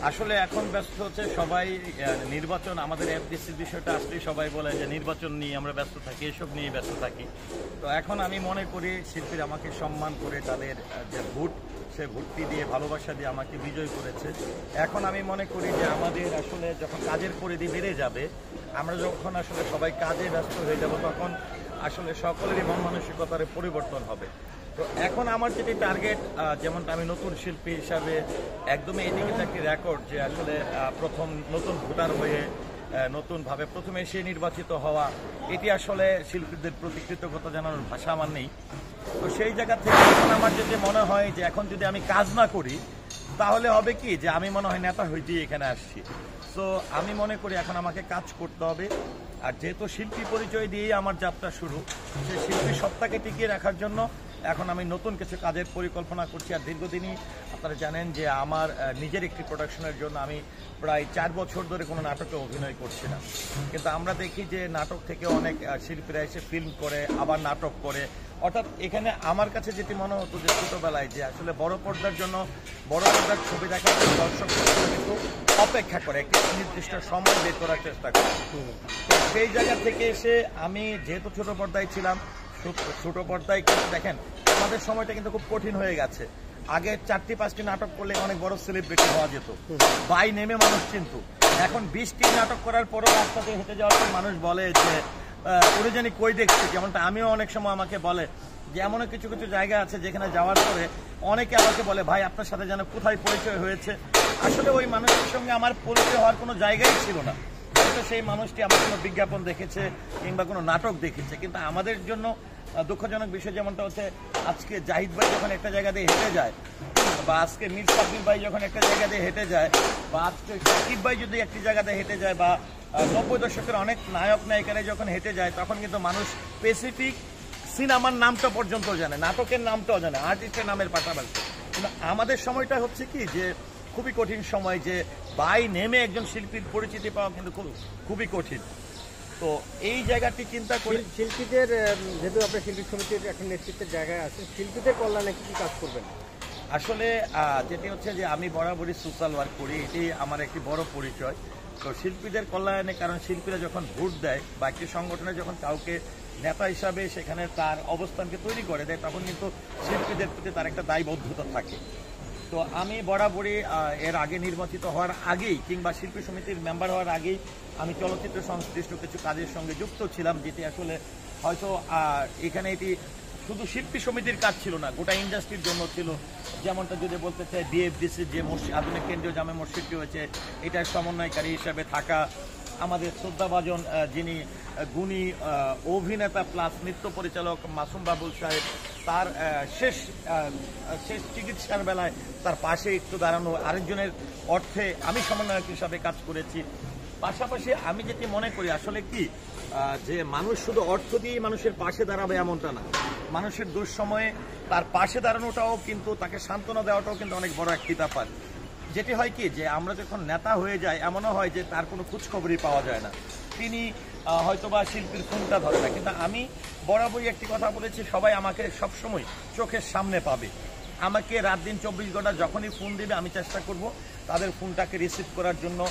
আসলে এখন ব্যস্ত হচ্ছে সবাই নির্বাচন, আমাদের এফডিসির বিষয়টা আসলেই সবাই বলে যে নির্বাচন নিয়ে আমরা ব্যস্ত থাকি, এসব নিয়ে ব্যস্ত থাকি। তো এখন আমি মনে করি শিল্পীরা আমাকে সম্মান করে তাদের যে ভোট, সে ভোটটি দিয়ে ভালোবাসা দিয়ে আমাকে বিজয় করেছে। এখন আমি মনে করি যে আমাদের আসলে যখন কাজের পরিধি বেড়ে যাবে, আমরা যখন আসলে সবাই কাজে ব্যস্ত হয়ে যাব, তখন আসলে সকলেরই মন মানসিকতার পরিবর্তন হবে। তো এখন আমার যেটি টার্গেট, যেমনটা আমি নতুন শিল্পী হিসাবে একদমই এটি কিন্তু একটি রেকর্ড যে আসলে প্রথম নতুন ভোটার হয়ে নতুনভাবে প্রথমে এসে নির্বাচিত হওয়া, এটি আসলে শিল্পীদের প্রতি কৃতজ্ঞতা জানানোর ভাষা আমার নেই। তো সেই জায়গা থেকে এখন আমার যদি মনে হয় যে এখন যদি আমি কাজ না করি তাহলে হবে কি যে আমি মনে হয় নেতা হইতেই এখানে আসছি। সো আমি মনে করি এখন আমাকে কাজ করতে হবে। আর যেহেতু শিল্পী পরিচয় দিয়েই আমার যাত্রা শুরু, সেই শিল্পী সত্তাকে টিকিয়ে রাখার জন্য এখন আমি নতুন কিছু কাজের পরিকল্পনা করছি। আর দীর্ঘদিনই আপনারা জানেন যে আমার নিজের একটি প্রোডাকশনের জন্য আমি প্রায় 4 বছর ধরে কোনো নাটকে অভিনয় করছি না। কিন্তু আমরা দেখি যে নাটক থেকে অনেক শিল্পীরা এসে ফিল্ম করে আবার নাটক করে। অর্থাৎ এখানে আমার কাছে যেটি মনে হতো যে ছোটোবেলায় যে আসলে বড় পর্দার জন্য বড় পর্দার ছবি দেখার জন্য দর্শক কিন্তু অপেক্ষা করে, একটি নির্দিষ্ট সময় বের করার চেষ্টা করে। তো সেই জায়গা থেকে এসে আমি যেহেতু ছোট পর্দায় ছিলাম, ছোট পর্দায় কিন্তু দেখেন আমাদের সময়টা কিন্তু খুব কঠিন হয়ে গেছে। আগে 4টি-5টি নাটক করলে অনেক বড় সেলিব্রিটি হওয়া যেত, বাই নেমে মানুষ চিনতো। এখন 20টি নাটক করার পরও রাস্তাতে হেঁটে যাওয়ার পর মানুষ বলে যে ওরে জানি কই দেখছি। যেমনটা আমিও অনেক সময় আমাকে বলে যে এমনও কিছু কিছু জায়গা আছে যেখানে যাওয়ার পরে অনেকে আমাকে বলে ভাই আপনার সাথে যেন কোথায় পরিচয় হয়েছে। আসলে ওই মানুষের সঙ্গে আমার পরিচয় হওয়ার কোনো জায়গাই ছিল না। সেই মানুষটি আমার কোনো বিজ্ঞাপন দেখেছে কিংবা কোনো নাটক দেখেছে। কিন্তু আমাদের জন্য দুঃখজনক বিষয় যেমনটা হচ্ছে আজকে জাহিদ ভাই যখন একটা জায়গা দিয়ে হেঁটে যায়, বা আজকে মীর সাকিব ভাই যখন একটা জায়গা দিয়ে হেঁটে যায়, বা আজকে সাকিব ভাই যদি একটি জায়গাতে হেঁটে যায়, বা 90 দশকের অনেক নায়ক নায়িকারা যখন হেঁটে যায়, তখন কিন্তু মানুষ স্পেসিফিক সিনেমার নামটা পর্যন্ত জানে, নাটকের নামটাও জানে, আর্টিস্টের নামের পাশাপাশি। কিন্তু আমাদের সময়টা হচ্ছে কি যে খুবই কঠিন সময়, যে বাই নেমে একজন শিল্পীর পরিচিতি পাওয়া কিন্তু খুবই কঠিন। তো এই জায়গাটি চিন্তা করে শিল্পীদের, যেহেতু আপনার শিল্পী সমিতির এখন নেতৃত্বের জায়গায় আছে, শিল্পীদের কল্যাণে কি কাজ করবেন? আসলে যেটি হচ্ছে যে আমি বরাবরই সোশ্যাল ওয়ার্ক করি, এটি আমার একটি বড় পরিচয়। তো শিল্পীদের কল্যাণে, কারণ শিল্পীরা যখন ভোট দেয় বা একটি সংগঠনে যখন কাউকে নেতা হিসাবে সেখানে তার অবস্থানকে তৈরি করে দেয়, তখন কিন্তু শিল্পীদের প্রতি তার একটা দায়বদ্ধতা থাকে। তো আমি বরাবরই এর আগে নির্বাচিত হওয়ার আগেই কিংবা শিল্পী সমিতির মেম্বার হওয়ার আগেই আমি চলচ্চিত্র সংশ্লিষ্ট কিছু কাজের সঙ্গে যুক্ত ছিলাম, যেটি আসলে হয়তো এখানে এটি শুধু শিল্পী সমিতির কাজ ছিল না, গোটা ইন্ডাস্ট্রির জন্য ছিল। যেমনটা যদি বলতে চাই বিএফডিসির যে আধুনিক কেন্দ্রীয় জামে মসজিদটি হয়েছে, এটার সমন্বয়কারী হিসাবে থাকা আমাদের শ্রদ্ধাভাজন যিনি গুণী অভিনেতা প্লাস নৃত্য পরিচালক মাসুম বাবুল সাহেব, তার শেষ চিকিৎসার বেলায় তার পাশে একটু দাঁড়ানো, আরেকজনের অর্থে আমি সমন্বয়ক হিসাবে কাজ করেছি। পাশাপাশি আমি যেটি মনে করি আসলে কি যে মানুষ শুধু অর্থ দিয়েই মানুষের পাশে দাঁড়াবে এমনটা না, মানুষের দুঃসময়ে তার পাশে দাঁড়ানোটাও কিন্তু, তাকে সান্ত্বনা দেওয়াটাও কিন্তু অনেক বড় একটি ব্যাপার। যেটি হয় কি যে আমরা যখন নেতা হয়ে যাই, এমনও হয় যে তার কোনো খোঁজখবরই পাওয়া যায় না, তিনি হয়তোবা শিল্পীর ফোনটা ধরে না। কিন্তু আমি বরাবরই একটি কথা বলেছি, সবাই আমাকে সবসময় চোখের সামনে পাবে। আমাকে রাত দিন 24 ঘন্টা যখনই ফোন দিবে আমি চেষ্টা করব তাদের ফোনটাকে রিসিভ করার জন্য,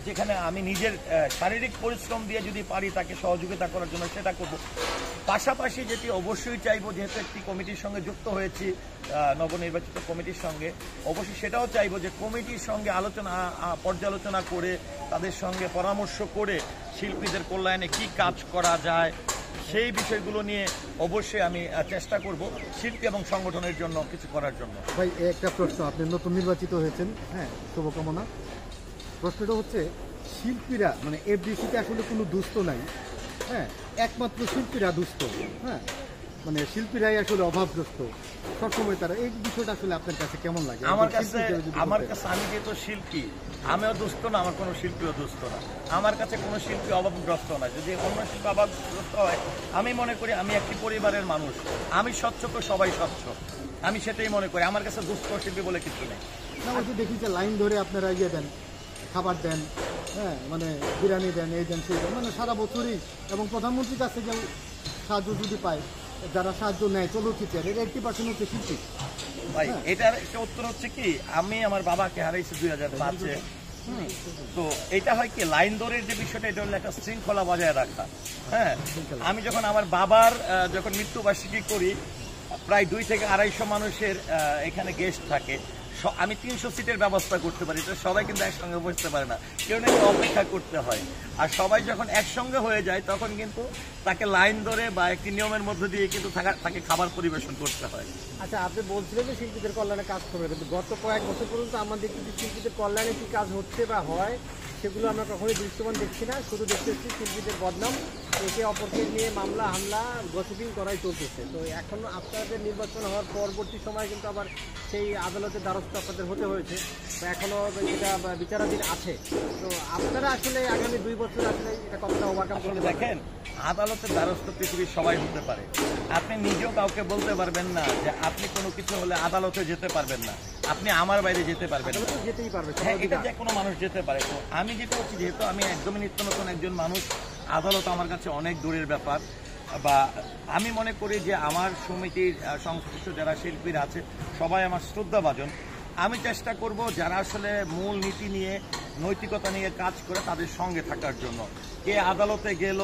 যেখানে আমি নিজের শারীরিক পরিশ্রম দিয়ে যদি পারি তাকে সহযোগিতা করার জন্য সেটা করব। পাশাপাশি যেটি অবশ্যই চাইবো, যেহেতু একটি কমিটির সঙ্গে যুক্ত হয়েছি, নবনির্বাচিত কমিটির সঙ্গে, অবশ্যই সেটাও চাইবো যে কমিটির সঙ্গে পর্যালোচনা করে তাদের সঙ্গে পরামর্শ করে শিল্পীদের কল্যাণে কি কাজ করা যায় সেই বিষয়গুলো নিয়ে অবশ্যই আমি চেষ্টা করব শিল্পী এবং সংগঠনের জন্য কিছু করার জন্য। ভাই একটা প্রশ্ন, আপনি নতুন নির্বাচিত হয়েছেন, হ্যাঁ, শুভকামনা। প্রশ্নটা হচ্ছে শিল্পীরা, মানে এফডিসিতে আসলে কোনো দুস্থ নাই, হ্যাঁ, একমাত্র শিল্পীরা দুস্থ, হ্যাঁ, মানে শিল্পীরাই আসলে অভাবগ্রস্ত সবসময়। তারা এই বিষয়টা আসলে আপনার কাছে কেমন লাগে? আমার কাছে আমি যেহেতু শিল্পী, আমিও দুস্থ না, আমার কোনো শিল্পীও দুস্থ না। আমার কাছে কোনো শিল্পী অভাবগ্রস্ত না। যদি অন্য শিল্পী অভাবগ্রস্ত হয়, আমি মনে করি আমি একটি পরিবারের মানুষ, আমি স্বচ্ছ তো সবাই স্বচ্ছ, আমি সেটাই মনে করি। আমার কাছে দুস্থ শিল্পী বলে কিছু নেই। না, ওই যে দেখি যে লাইন ধরে আপনারা ইয়ে দেন, খাবার দেন, হ্যাঁ, মানে বিরিয়ানি দেন, এই দেন সেই দেন, মানে সারা বছরই। এবং প্রধানমন্ত্রীর কাছে যে সাহায্য যদি পায়, যারা সাহায্য নেয় চলচ্চিত্রের, এর 80% হচ্ছে শিল্পী। ভাই এটার একটা উত্তর হচ্ছে কি, আমি আমার বাবাকে হারাইছি 2005-এ। তো এটা হয় কি, লাইন দৌড়ের যে বিষয়টা, এটা হলো একটা শৃঙ্খলা বজায় রাখা। হ্যাঁ, আমি যখন আমার বাবার যখন মৃত্যুবার্ষিকী করি, প্রায় 200 থেকে 250 মানুষের এখানে গেস্ট থাকে, আমি 300 সিটের ব্যবস্থা করতে পারি। তো সবাই কিন্তু একসঙ্গে বসতে পারে না, কেউ না কেউ অপেক্ষা করতে হয়। আর সবাই যখন একসঙ্গে হয়ে যায় তখন কিন্তু তাকে লাইন ধরে বা একটি নিয়মের মধ্য দিয়ে কিন্তু তাকে খাবার পরিবেশন করতে হয়। আচ্ছা, আপনি বলছিলেন যে শিল্পীদের কল্যাণে কাজ করবে, কিন্তু গত কয়েক বছর পর্যন্ত আমাদের কিন্তু শিল্পীদের কল্যাণে কি কাজ হচ্ছে বা হয় সেগুলো আমরা কখনোই দৃশ্যমান দেখছি না। শুধু দেখতে পাচ্ছি শিল্পীদের বদনাম, একে অপরকে নিয়ে মামলা হামলা গসিপিং করাই চলতেছে। তো এখন আপনাদের নির্বাচন হওয়ার পরবর্তী সময় কিন্তু আবার সেই আদালতের দ্বারস্থ আপনাদের হতে হয়েছে, তো এখনও এটা বিচারাধীন আছে। তো আপনারা আসলে আগামী 2 বছর আসলে এটা কতটা ওভারকাম করতে দেখেন, আদালতের দ্বারস্থ পৃথিবীর সবাই হতে পারে। আপনি নিজেও কাউকে বলতে পারবেন না যে আপনি কোনো কিছু হলে আদালতে যেতে পারবেন না, আপনি আমার বাইরে যেতে পারবেন না, যেতেই পারবে। হ্যাঁ, এটা যে কোনো মানুষ যেতে পারে। তো আমি যেটা হচ্ছে, যেহেতু আমি একদমই নিত্য নতুন একজন মানুষ, আদালত আমার কাছে অনেক দূরের ব্যাপার। বা আমি মনে করি যে আমার সমিতির সংশ্লিষ্ট যারা শিল্পীরা আছে সবাই আমার শ্রদ্ধাভাজন। আমি চেষ্টা করব যারা আসলে মূল নীতি নিয়ে, নৈতিকতা নিয়ে কাজ করে তাদের সঙ্গে থাকার জন্য। কে আদালতে গেল,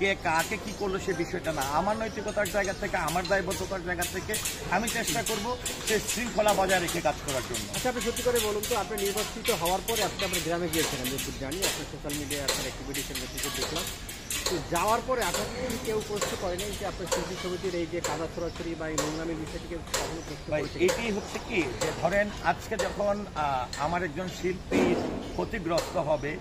কে কাকে কি করলো সে বিষয়টা না, আমার নৈতিকতার জায়গা থেকে, আমার দায়বদ্ধতার জায়গা থেকে আমি চেষ্টা করব সে শৃঙ্খলা বজায় রেখে কাজ করার জন্য। আচ্ছা, আপনি সত্যি করে বলুন তো, আপনি নির্বাচিত হওয়ার পরে আপনি আপনার গ্রামে গিয়েছেন, আমি খুব জানি, আপনার সোশ্যাল মিডিয়ায় আপনার অ্যাক্টিভিটিসের মধ্যে দেখলাম। তো যাওয়ার পরে আপনাকে কিন্তু কেউ প্রশ্ন করে নাই যে আপনার শিল্পী সমিতির এই যে কাদা ছড়াছড়ি বা এই নোংরামির বিষয়টিকে কখনো প্রশ্ন করেছে? এটি হচ্ছে কি, যে ধরেন আজকে যখন আমার একজন শিল্পী ক্ষতিগ্রস্ত হবে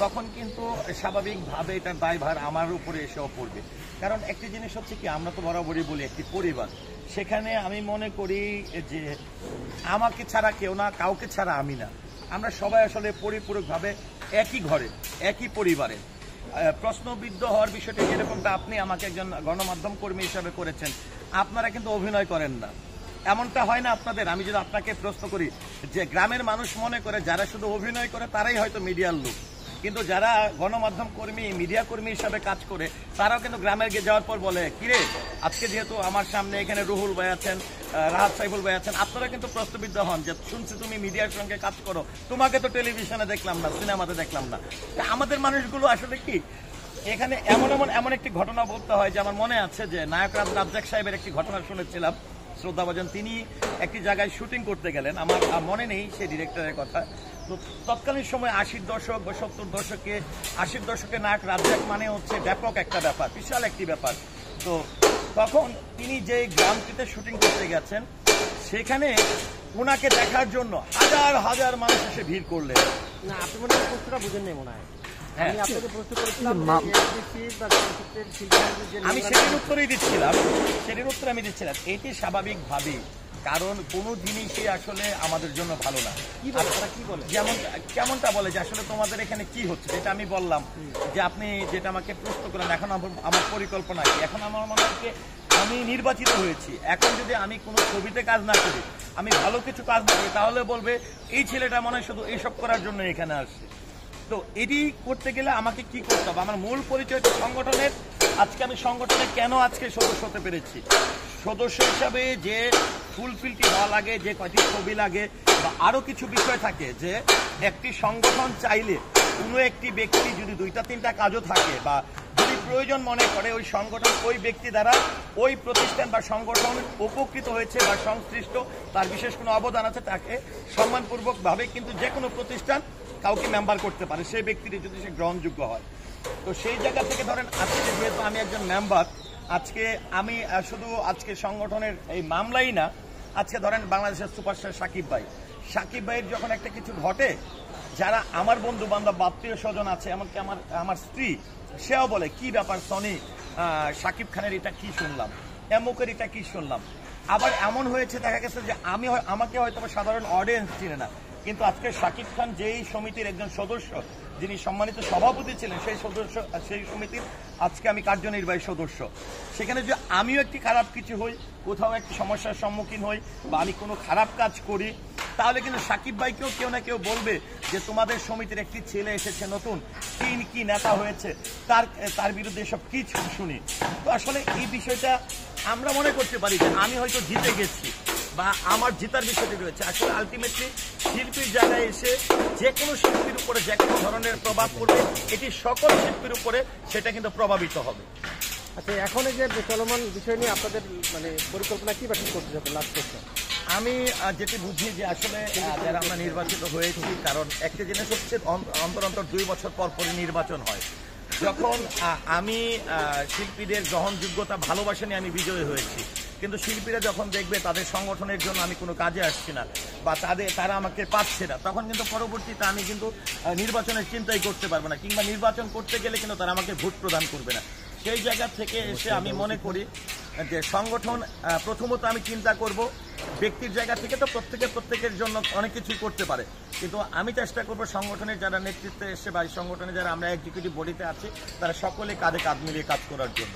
তখন কিন্তু স্বাভাবিকভাবে এটার দায়ভার আমার উপরে এসেও পড়বে। কারণ একটি জিনিস হচ্ছে কি, আমরা তো বরাবরই বলি একটি পরিবার, সেখানে আমি মনে করি যে আমাকে ছাড়া কেউ না, কাউকে ছাড়া আমি না, আমরা সবাই আসলে পরিপূরকভাবে একই ঘরে, একই পরিবারে। প্রশ্নবিদ্ধ হওয়ার বিষয়টি যেরকমটা আপনি আমাকে একজন গণমাধ্যম কর্মী হিসাবে করেছেন, আপনারা কিন্তু অভিনয় করেন না, এমনটা হয় না আপনাদের? আমি যদি আপনাকে প্রশ্ন করি যে গ্রামের মানুষ মনে করে যারা শুধু অভিনয় করে তারাই হয়তো মিডিয়ার লোক, কিন্তু যারা গণমাধ্যম কর্মী, মিডিয়া কর্মী হিসাবে কাজ করে তারাও কিন্তু গ্রামে গিয়ে যাওয়ার পর বলে, কিরে আজকে যেহেতু আমার সামনে এখানে রুহুল ভাই আছেন, রাহাত সাইফুল ভাই আছেন, আপনারা কিন্তু প্রশ্নবিদ্ধ হন যে শুনছি তুমি মিডিয়ার সঙ্গে কাজ করো, তোমাকে তো টেলিভিশনে দেখলাম না, সিনেমাতে দেখলাম না। আমাদের মানুষগুলো আসলে কি, এখানে এমন একটি ঘটনা বলতে হয় যে আমার মনে আছে যে নায়ক রাজ্জাক সাহেবের একটি ঘটনা শুনেছিলাম, শ্রদ্ধাভাজন, তিনি একটি জায়গায় শুটিং করতে গেলেন, আমার মনে নেই সেই ডিরেক্টরের কথা। তো তৎকালীন সময় 80 দশক বা 70 দশকে, 80 দশকে নায়ক রাজ্জাক মানে হচ্ছে ব্যাপক একটা ব্যাপার, বিশাল একটি ব্যাপার। তো তখন তিনি যে গ্রামটিতে শুটিং করতে গেছেন, সেখানে ওনাকে দেখার জন্য হাজার হাজার মানুষ এসে ভিড় করলেন। না, আপনি মনে হয় প্রশ্নটা বুঝেন নাই মনে হয়। আমি আপনাকে প্রশ্ন করেছিলাম আমি সেটির উত্তরই দিচ্ছিলাম, এটি স্বাভাবিকভাবেই, কারণ কোনো জিনিসই আসলে আমাদের জন্য ভালো না। যেমন কেমনটা বলে যে আসলে তোমাদের এখানে কি হচ্ছে, যেটা আমি বললাম যে আপনি যেটা আমাকে প্রশ্ন করেন, এখন আমার পরিকল্পনা কি, এখন আমার মনে হয় আমি নির্বাচিত হয়েছি, এখন যদি আমি কোনো ছবিতে কাজ না করি, আমি ভালো কিছু কাজ না করি, তাহলে বলবে এই ছেলেটা মনে হয় শুধু এইসব করার জন্য এখানে আসছে। তো এটি করতে গেলে আমাকে কি করতে হবে, আমার মূল পরিচয় সংগঠনের। আজকে আমি সংগঠনে কেন আজকে সদস্য হতে পেরেছি, সদস্য হিসাবে যে ফুলফিলটি হওয়া লাগে, যে কয়টি ছবি লাগে বা আরো কিছু বিষয় থাকে, যে একটি সংগঠন চাইলে কোনো একটি ব্যক্তি যদি 2-3টা কাজও থাকে বা যদি প্রয়োজন মনে করে, ওই সংগঠন ওই ব্যক্তি দ্বারা ওই প্রতিষ্ঠান বা সংগঠন উপকৃত হয়েছে বা সংশ্লিষ্ট, তার বিশেষ কোনো অবদান আছে, তাকে সম্মানপূর্বকভাবে কিন্তু যে কোনো প্রতিষ্ঠান কাউকে মেম্বার করতে পারে, সেই ব্যক্তিটি যদি সে গ্রহণযোগ্য হয়। তো সেই জায়গা থেকে ধরেন আজকে যেহেতু আমি একজন মেম্বার, আজকে আমি শুধু আজকে সংগঠনের এই মামলাই না, আজকে ধরেন বাংলাদেশের সুপারস্টার সাকিব ভাইয়ের যখন একটা কিছু ঘটে, যারা আমার বন্ধু বান্ধব আত্মীয় স্বজন আছে, এমনকি আমার স্ত্রী, সেও বলে কি ব্যাপার সনি, সাকিব খানের এটা কি শুনলাম, এমুকের এটা কি শুনলাম। আবার এমন হয়েছে, দেখা গেছে যে আমাকে হয়তো সাধারণ অডিয়েন্স চিনে না, কিন্তু আজকে সাকিব খান যেই সমিতির একজন সদস্য, যিনি সম্মানিত সভাপতি ছিলেন, সেই সমিতির আজকে আমি কার্যনির্বাহী সদস্য। সেখানে যে আমিও একটি খারাপ কিছু হই, কোথাও একটি সমস্যার সম্মুখীন হই বা আমি কোনো খারাপ কাজ করি, তাহলে কিন্তু সাকিব ভাইকেও কেউ না কেউ বলবে যে তোমাদের সমিতির একটি ছেলে এসেছে নতুন, কি নেতা হয়েছে, তার বিরুদ্ধে সব কিছু শুনি। তো আসলে এই বিষয়টা আমরা মনে করতে পারি যে আমি হয়তো জিতে গেছি, বা আমার জেতার বিষয়টি রয়েছে। আসলে আলটিমেটলি শিল্পীর জায়গায় এসে যে কোনো শিল্পীর উপরে যে কোনো ধরনের প্রভাব পড়বে, এটি সকল শিল্পীর উপরে সেটা কিন্তু প্রভাবিত হবে। আচ্ছা, এখন এই যে চলমান বিষয় নিয়ে আপনাদের মানে পরিকল্পনা কি বা কি করতে যাবে লাস্ট কোশ্চেন? আমি যেটি বুঝি যে আসলে যারা আমরা নির্বাচিত হয়েছি, কারণ একটা জিনিস হচ্ছে অন্তর 2 বছর পর পরই নির্বাচন হয়। যখন আমি শিল্পীদের গ্রহণযোগ্যতা ভালোবাসা নিয়ে আমি বিজয়ী হয়েছি, কিন্তু শিল্পীরা যখন দেখবে তাদের সংগঠনের জন্য আমি কোনো কাজে আসছি না বা তারা আমাকে পাচ্ছে না, তখন কিন্তু পরবর্তীতে আমি কিন্তু নির্বাচনের চিন্তাই করতে পারবো না, কিংবা নির্বাচন করতে গেলে কিন্তু তারা আমাকে ভোট প্রদান করবে না। সেই জায়গা থেকে এসে আমি মনে করি যে সংগঠন প্রথমত আমি চিন্তা করব, ব্যক্তির জায়গা থেকে তো প্রত্যেকের জন্য অনেক কিছুই করতে পারে, কিন্তু আমি চেষ্টা করব সংগঠনের যারা নেতৃত্বে এসে বা সংগঠনে যারা আমরা এক্সিকিউটিভ বডিতে আছি তারা সকলে কাঁধে কাঁধ মিলিয়ে কাজ করার জন্য।